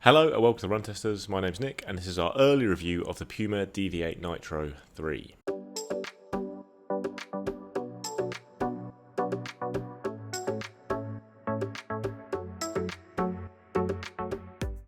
Hello and welcome to Run Testers. My name's Nick and this is our early review of the Puma Deviate Nitro 3.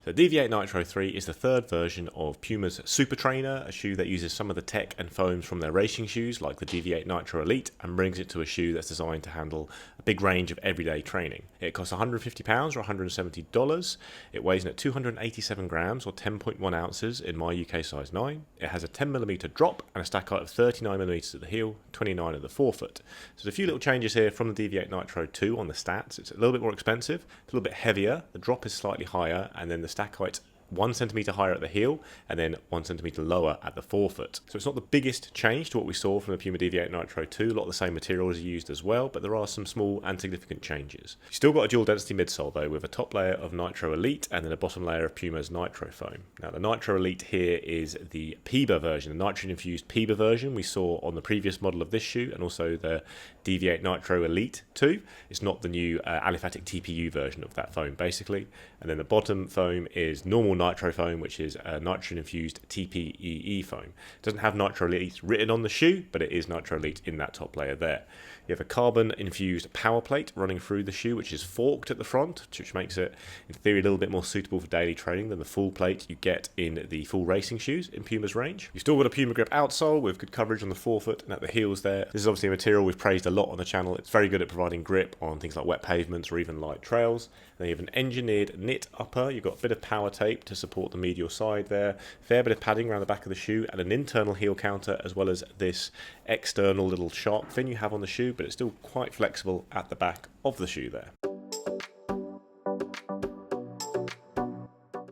The Deviate Nitro 3 is the third version of Puma's Super Trainer, a shoe that uses some of the tech and foams from their racing shoes like the Deviate Nitro Elite and brings it to a shoe that's designed to handle a big range of everyday training. It costs £150 or $170. It weighs in at 287 grams or 10.1 ounces in my UK size 9. It has a 10mm drop and a stack height of 39mm at the heel, 29 at the forefoot. So there's a few little changes here from the Deviate Nitro 2 on the stats. It's a little bit more expensive, a little bit heavier, the drop is slightly higher, and then the stack height 1 centimetre higher at the heel and then 1 centimetre lower at the forefoot. So it's not the biggest change to what we saw from the Puma Deviate Nitro 2. A lot of the same materials are used as well, but there are some small and significant changes. You've still got a dual density midsole though, with a top layer of Nitro Elite and then a bottom layer of Puma's Nitro foam. Now the Nitro Elite here is the Peba version, the nitrogen-infused Peba version we saw on the previous model of this shoe and also the Deviate Nitro Elite 2. It's not the new aliphatic TPU version of that foam basically. And then the bottom foam is normal Nitro foam, which is a nitrogen-infused TPEE foam. It doesn't have Nitro Elite written on the shoe, but it is Nitro Elite in that top layer there. You have a carbon-infused power plate running through the shoe, which is forked at the front, which makes it, in theory, a little bit more suitable for daily training than the full plate you get in the full racing shoes in Puma's range. You've still got a Puma grip outsole with good coverage on the forefoot and at the heels there. This is obviously a material we've praised a lot on the channel. It's very good at providing grip on things like wet pavements or even light trails. Then you have an engineered knit upper. You've got a bit of power tape to support the medial side there, fair bit of padding around the back of the shoe and an internal heel counter as well as this external little shark fin you have on the shoe, but it's still quite flexible at the back of the shoe there.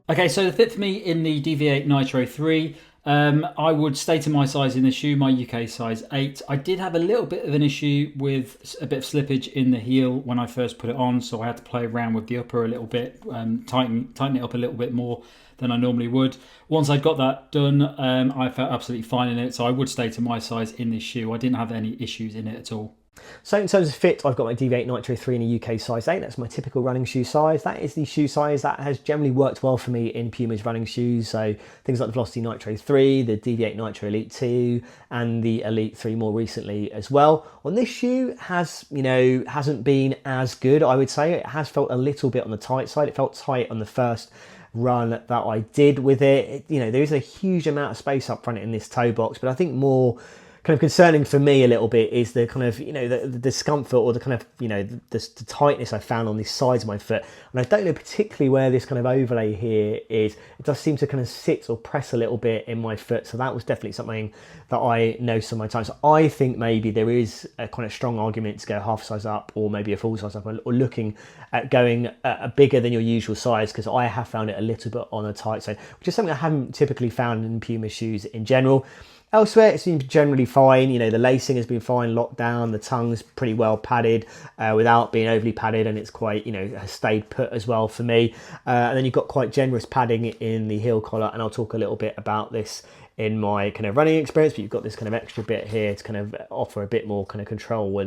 Okay, so the fit for me in the Deviate Nitro 3, I would stay to my size in the shoe, my UK size 8. I did have a little bit of an issue with a bit of slippage in the heel when I first put it on, so I had to play around with the upper a little bit, tighten it up a little bit more than I normally would. Once I got that done, I felt absolutely fine in it, so I would stay to my size in this shoe. I didn't have any issues in it at all. So in terms of fit, I've got my Deviate Nitro 3 in a UK size 8. That's my typical running shoe size. That is the shoe size that has generally worked well for me in Puma's running shoes. So things like the Velocity Nitro 3, the Deviate Nitro Elite 2, and the Elite 3 more recently as well. On this shoe hasn't been as good, I would say. It has felt a little bit on the tight side. It felt tight on the first run that I did with it. There is a huge amount of space up front in this toe box, but I think more kind of concerning for me a little bit is the kind of the discomfort or the kind of the tightness I found on the sides of my foot, and I don't know particularly where this kind of overlay here is. It does seem to kind of sit or press a little bit in my foot, so that was definitely something that I noticed on my time. So I think maybe there is a kind of strong argument to go half size up or maybe a full size up, or looking at going bigger than your usual size, because I have found it a little bit on the tight side, which is something I haven't typically found in Puma shoes in general. Elsewhere, it seems generally fine. The lacing has been fine, locked down. The tongue's pretty well padded without being overly padded, and it's quite, has stayed put as well for me. And then you've got quite generous padding in the heel collar, and I'll talk a little bit about this in my kind of running experience, but you've got this kind of extra bit here to kind of offer a bit more kind of control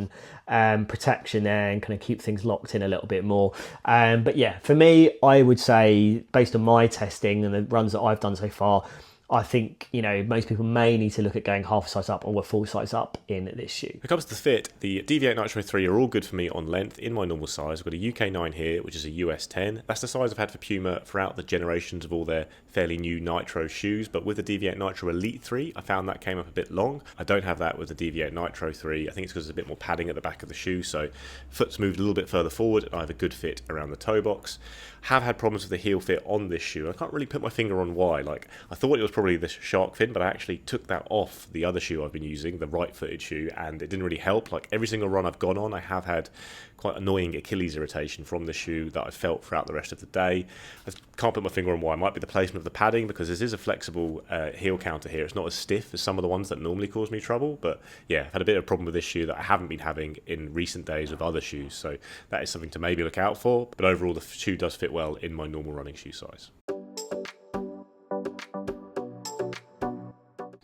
and protection there and kind of keep things locked in a little bit more. But yeah, for me, I would say, based on my testing and the runs that I've done so far, I think, most people may need to look at going half size up or a full size up in this shoe. When it comes to the fit, the Deviate Nitro 3 are all good for me on length in my normal size. I've got a UK 9 here, which is a US 10. That's the size I've had for Puma throughout the generations of all their fairly new Nitro shoes, but with the Deviate Nitro Elite 3, I found that came up a bit long. I don't have that with the Deviate Nitro 3. I think it's because there's a bit more padding at the back of the shoe, so foot's moved a little bit further forward, and I have a good fit around the toe box. Have had problems with the heel fit on this shoe. I can't really put my finger on why. I thought it was probably this shark fin, but I actually took that off the other shoe I've been using, the right-footed shoe, and it didn't really help. Every single run I've gone on, I have had quite annoying Achilles irritation from the shoe that I felt throughout the rest of the day. I can't put my finger on why. It might be the placement of the padding, because this is a flexible heel counter here. It's not as stiff as some of the ones that normally cause me trouble, but yeah, I've had a bit of a problem with this shoe that I haven't been having in recent days with other shoes, so that is something to maybe look out for. But overall, the shoe does fit well in my normal running shoe size.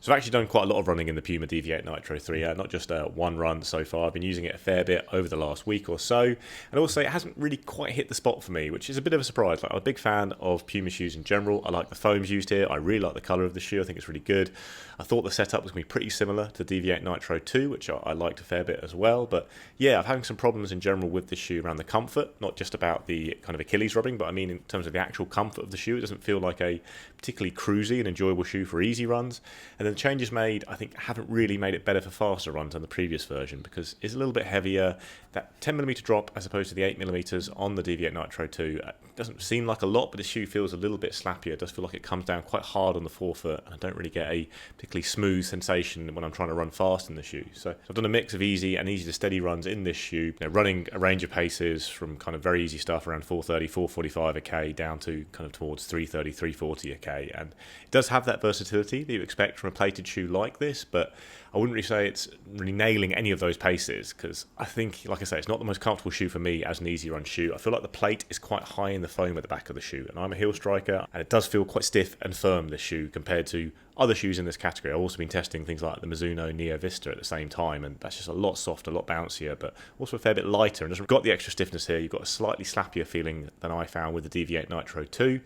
So I've actually done quite a lot of running in the Puma Deviate Nitro 3, not just one run so far. I've been using it a fair bit over the last week or so, and also it hasn't really quite hit the spot for me, which is a bit of a surprise. Like, I'm a big fan of Puma shoes in general. I like the foams used here. I really like the colour of the shoe. I think it's really good. I thought the setup was going to be pretty similar to Deviate Nitro 2, which I liked a fair bit as well. But yeah, I'm having some problems in general with this shoe around the comfort, not just about the kind of Achilles rubbing, but I mean in terms of the actual comfort of the shoe. It doesn't feel like a particularly cruisy and enjoyable shoe for easy runs. And then the changes made, I think, haven't really made it better for faster runs than the previous version, because it's a little bit heavier. That 10mm drop as opposed to the 8mm on the Deviate Nitro 2 doesn't seem like a lot, but the shoe feels a little bit slappier. It does feel like it comes down quite hard on the forefoot, and I don't really get a particularly smooth sensation when I'm trying to run fast in the shoe. So I've done a mix of easy and easy to steady runs in this shoe, running a range of paces from kind of very easy stuff around 430, 445 a k down to kind of towards 330, 340 a k, and it does have that versatility that you expect from a plated shoe like this, but I wouldn't really say it's really nailing any of those paces, because I think, like I say, it's not the most comfortable shoe for me as an easy run shoe. I feel like the plate is quite high in the foam at the back of the shoe, and I'm a heel striker, and it does feel quite stiff and firm, this shoe, compared to other shoes in this category. I've also been testing things like the Mizuno Neo Vista at the same time, and that's just a lot softer, a lot bouncier, but also a fair bit lighter, and doesn't got the extra stiffness here. You've got a slightly slappier feeling than I found with the Deviate Nitro 2,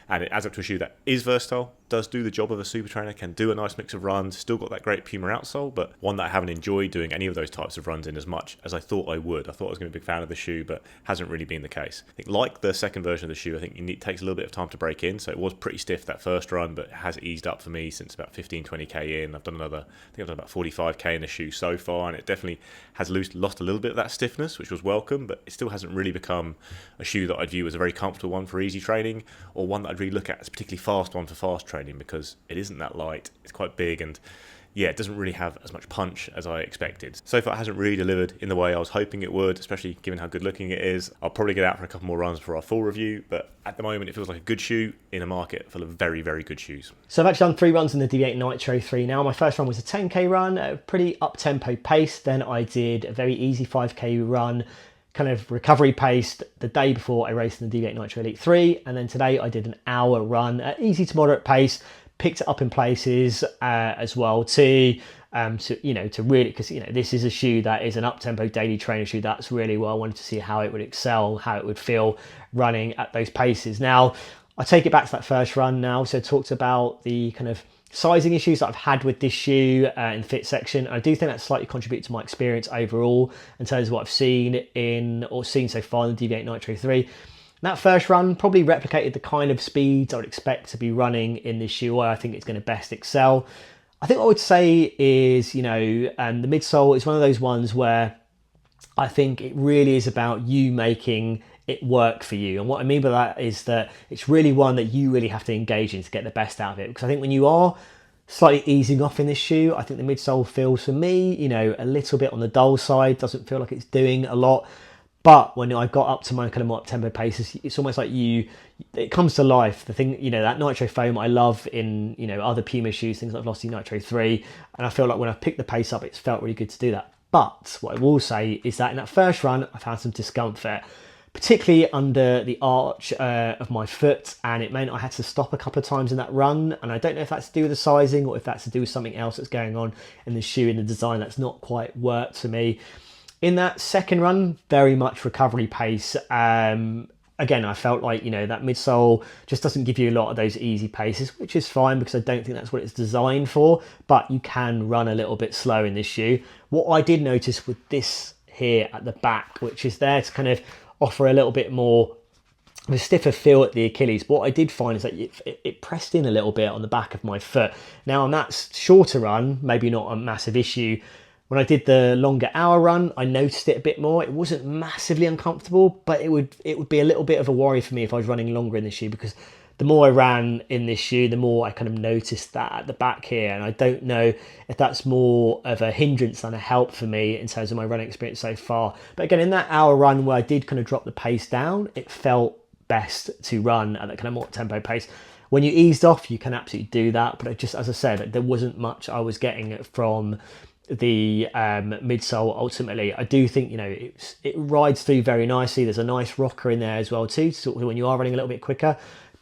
and it adds up to a shoe that is versatile, does do the job of a super trainer, can do a nice mix of runs, still got that great Puma outsole, but one that I haven't enjoyed doing any of those types of runs in as much as I thought I would. I thought I was going to be a big fan of the shoe, but hasn't really been the case. I think, like the second version of the shoe, I think it takes a little bit of time to break in, so it was pretty stiff that first run, but it has eased up for me since about 15-20k in. I've done about 45k in the shoe so far, and it definitely has lost a little bit of that stiffness, which was welcome, but it still hasn't really become a shoe that I'd view as a very comfortable one for easy training, or one that I'd really look at as a particularly fast one for fast training, because it isn't that light, it's quite big, and yeah, it doesn't really have as much punch as I expected. So far it hasn't really delivered in the way I was hoping it would, especially given how good looking it is. I'll probably get out for a couple more runs for our full review, but at the moment it feels like a good shoe in a market full of very, very good shoes. So I've actually done 3 runs in the Deviate Nitro 3 now. My first run was a 10k run at a pretty up-tempo pace. Then I did a very easy 5k run, kind of recovery paced, the day before I raced in the Deviate Nitro Elite 3. And then today I did an hour run at easy to moderate pace, picked it up in places as well to really, because this is a shoe that is an up-tempo daily trainer shoe. That's really where I wanted to see how it would excel, how it would feel running at those paces. Now I take it back to that first run now. So I talked about the kind of sizing issues that I've had with this shoe in the fit section. I do think that slightly contributed to my experience overall in terms of what I've seen so far in the Deviate Nitro 3. That first run probably replicated the kind of speeds I would expect to be running in this shoe, where I think it's going to best excel. I think what I would say is, the midsole is one of those ones where I think it really is about you making it work for you. And what I mean by that is that it's really one that you really have to engage in to get the best out of it. Because I think when you are slightly easing off in this shoe, I think the midsole feels, for me, a little bit on the dull side, doesn't feel like it's doing a lot. But when I got up to my kind of more up-tempo paces, it's almost like it comes to life. The thing, that nitro foam I love in, other Puma shoes, things like Velocity Nitro 3. And I feel like when I picked the pace up, it's felt really good to do that. But what I will say is that in that first run, I found some discomfort, particularly under the arch of my foot. And it meant I had to stop a couple of times in that run. And I don't know if that's to do with the sizing or if that's to do with something else that's going on in the shoe, in the design, that's not quite worked for me. In that second run, very much recovery pace. Again, I felt like, that midsole just doesn't give you a lot of those easy paces, which is fine because I don't think that's what it's designed for, but you can run a little bit slow in this shoe. What I did notice with this here at the back, which is there to kind of offer a little bit more of a stiffer feel at the Achilles, what I did find is that it pressed in a little bit on the back of my foot. Now on that shorter run, maybe not a massive issue. When I did the longer hour run, I noticed it a bit more. It wasn't massively uncomfortable, but it would be a little bit of a worry for me if I was running longer in this shoe, because the more I ran in this shoe, the more I kind of noticed that at the back here. And I don't know if that's more of a hindrance than a help for me in terms of my running experience so far. But again, in that hour run where I did kind of drop the pace down, it felt best to run at that kind of more tempo pace. When you eased off, you can absolutely do that. But just, as I said, there wasn't much I was getting from the midsole. Ultimately, I do think it rides through very nicely. There's a nice rocker in there as well too, sort of when you are running a little bit quicker.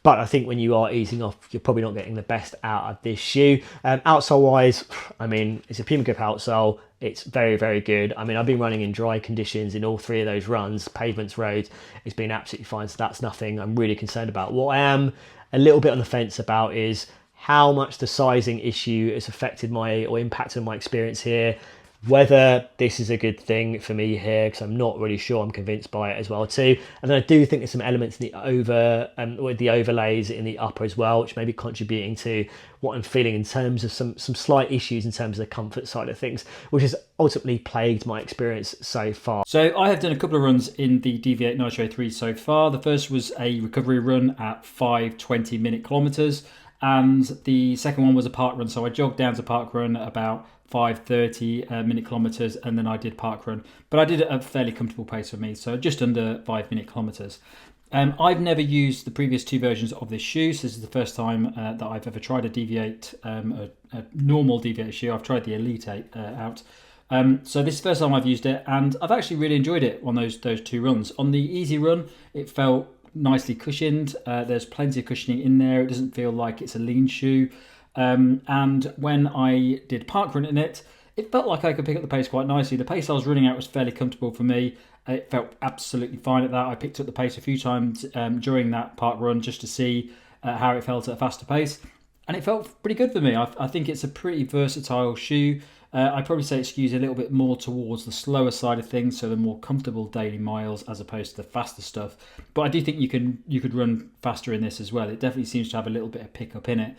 But I think when you are easing off, you're probably not getting the best out of this shoe. Outsole wise, I mean, it's a Puma grip outsole. It's very, very good. I mean, I've been running in dry conditions in all 3 of those runs, pavements, roads. It's been absolutely fine. So that's nothing I'm really concerned about. What I am a little bit on the fence about is how much the sizing issue has affected or impacted my experience here. Whether this is a good thing for me here, because I'm not really sure. I'm convinced by it as well too. And then I do think there's some elements in the with the overlays in the upper as well, which may be contributing to what I'm feeling in terms of some slight issues in terms of the comfort side of things, which has ultimately plagued my experience so far. So I have done a couple of runs in the Deviate Nitro 3 so far. The first was a recovery run at 5 20-minute kilometers, and the second one was a park run. So I jogged down to park run about 5:30 minute kilometers, and then I did park run, but I did it at a fairly comfortable pace for me, so just under 5-minute kilometers. I've never used the previous 2 versions of this shoe, so this is the first time that I've ever tried a Deviate, a normal Deviate shoe. I've tried the Elite 8 out. So this is the first time I've used it, and I've actually really enjoyed it on those 2 runs. On the easy run, it felt nicely cushioned. There's plenty of cushioning in there. It doesn't feel like it's a lean shoe. And when I did park run in it, it felt like I could pick up the pace quite nicely. The pace I was running at was fairly comfortable for me. It felt absolutely fine at that. I picked up the pace a few times during that park run just to see how it felt at a faster pace. And it felt pretty good for me. I think it's a pretty versatile shoe. I'd probably say it skews a little bit more towards the slower side of things, so the more comfortable daily miles as opposed to the faster stuff. But I do think you could run faster in this as well. It definitely seems to have a little bit of pickup in it.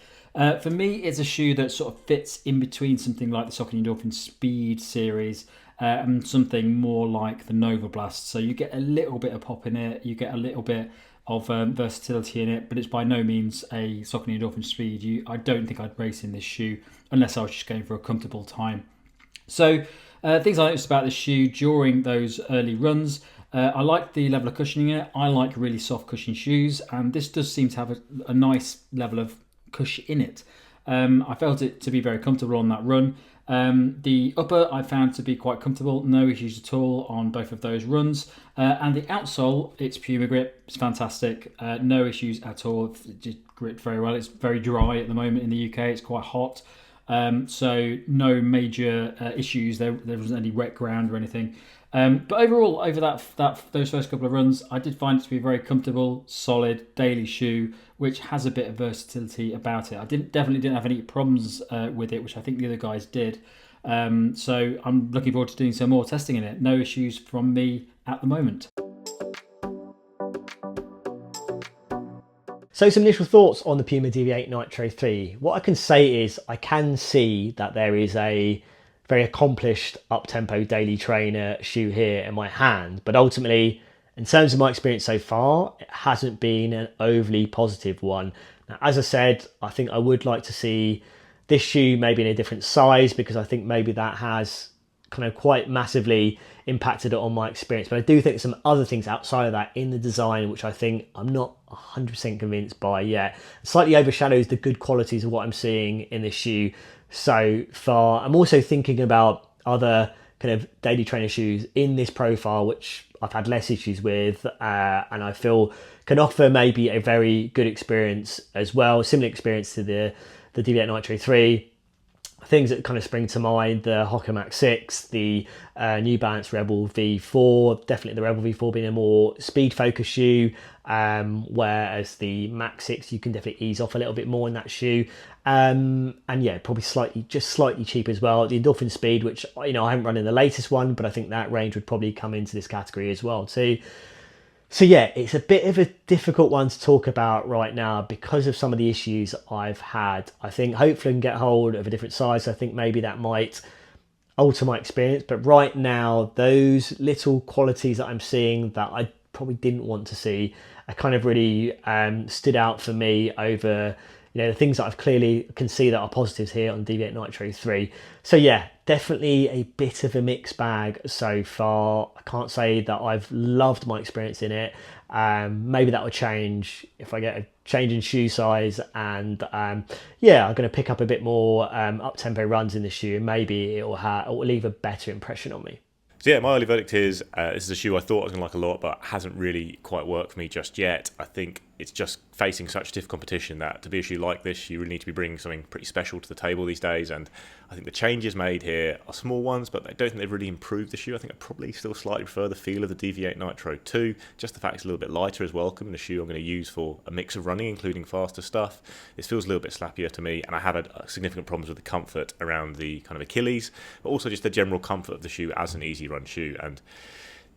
For me, it's a shoe that sort of fits in between something like the Saucony Endorphin Speed series and something more like the Nova Blast. So you get a little bit of pop in it, you get a little bit of versatility in it, but it's by no means a Saucony Endorphin Speed. I don't think I'd race in this shoe unless I was just going for a comfortable time. So things I noticed about this shoe during those early runs, I like the level of cushioning in it. I like really soft cushion shoes, and this does seem to have a nice level of cush in it. I felt it to be very comfortable on that run. The upper I found to be quite comfortable, no issues at all on both of those runs. And the outsole, it's Puma grip, it's fantastic, no issues at all. It just gripped very well. It's very dry at the moment in the UK, it's quite hot. So no major issues. There wasn't any wet ground or anything. But overall, over those first couple of runs, I did find it to be a very comfortable, solid daily shoe, which has a bit of versatility about it. I definitely didn't have any problems with it, which I think the other guys did. So I'm looking forward to doing some more testing in it. No issues from me at the moment. So some initial thoughts on the Puma Deviate Nitro 3. What I can say is I can see that there is a very accomplished up-tempo daily trainer shoe here in my hand, but ultimately, in terms of my experience so far, it hasn't been an overly positive one. Now, as I said, I think I would like to see this shoe maybe in a different size, because I think maybe that has kind of quite massively impacted it on my experience. But I do think there's some other things outside of that in the design which I think I'm not 100% convinced by yet. It slightly overshadows the good qualities of what I'm seeing in this shoe so far. I'm also thinking about other kind of daily trainer shoes in this profile which I've had less issues with, and I feel can offer maybe a very good experience as well, similar experience to the Deviate Nitro 3. Things that kind of spring to mind: the Hoka Max 6, the New Balance Rebel V4, definitely the Rebel V4 being a more speed focused shoe, whereas the Max 6 you can definitely ease off a little bit more in that shoe, and yeah, probably slightly cheap as well. The Endorphin Speed, which I haven't run in the latest one, but I think that range would probably come into this category as well too. So yeah, it's a bit of a difficult one to talk about right now because of some of the issues I've had. I think hopefully I can get hold of a different size. I think maybe that might alter my experience. But right now, those little qualities that I'm seeing that I probably didn't want to see are kind of really stood out for me over the things that I've clearly can see that are positives here on Deviate Nitro 3. So yeah, definitely a bit of a mixed bag so far. I can't say that I've loved my experience in it. Maybe that will change if I get a change in shoe size, and yeah, I'm going to pick up a bit more up-tempo runs in the shoe, and maybe it will leave a better impression on me. So yeah, my early verdict is this is a shoe I thought I was going to like a lot, but hasn't really quite worked for me just yet. I think it's just facing such stiff competition that to be a shoe like this, you really need to be bringing something pretty special to the table these days. And I think the changes made here are small ones, but I don't think they've really improved the shoe. I think I probably still slightly prefer the feel of the Deviate Nitro 2. Just the fact it's a little bit lighter is welcome, and a shoe I'm going to use for a mix of running, including faster stuff. This feels a little bit slappier to me, and I have had significant problems with the comfort around the kind of Achilles, but also just the general comfort of the shoe as an easy run shoe. And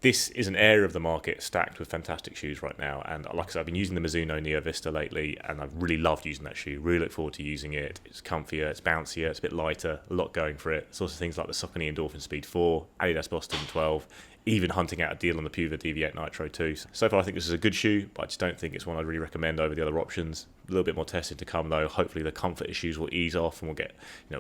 this is an area of the market stacked with fantastic shoes right now, and like I said, I've been using the Mizuno Neo Vista lately, and I've really loved using that shoe. Really look forward to using it. It's comfier, it's bouncier, it's a bit lighter, a lot going for it. There's also things like the Saucony Endorphin Speed 4, Adidas Boston 12, even hunting out a deal on the Puma Deviate Nitro 2. So far I think this is a good shoe, but I just don't think it's one I'd really recommend over the other options. A little bit more testing to come though. Hopefully the comfort issues will ease off and we'll get,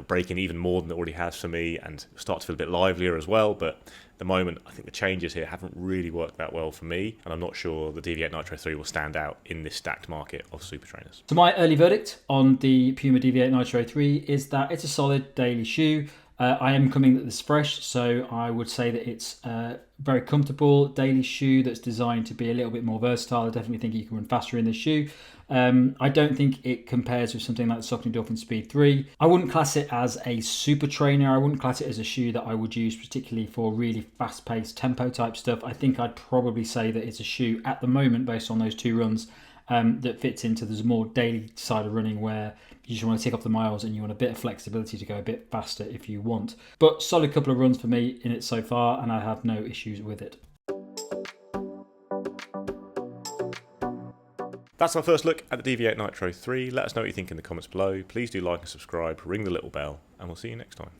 breaking even more than it already has for me, and start to feel a bit livelier as well. But at the moment, I think the changes here haven't really worked that well for me, and I'm not sure the Deviate Nitro 3 will stand out in this stacked market of super trainers. So my early verdict on the Puma Deviate Nitro 3 is that it's a solid daily shoe. I am coming at this fresh, so I would say that it's a very comfortable daily shoe that's designed to be a little bit more versatile. I definitely think you can run faster in this shoe. I don't think it compares with something like the Saucony Dolphin Speed 3. I wouldn't class it as a super trainer. I wouldn't class it as a shoe that I would use particularly for really fast-paced tempo type stuff. I think I'd probably say that it's a shoe at the moment, based on those two runs, that fits into the more daily side of running, where you just want to tick off the miles and you want a bit of flexibility to go a bit faster if you want. But solid couple of runs for me in it so far, and I have no issues with it. That's our first look at the Deviate Nitro 3. Let us know what you think in the comments below. Please do like and subscribe, ring the little bell, and we'll see you next time.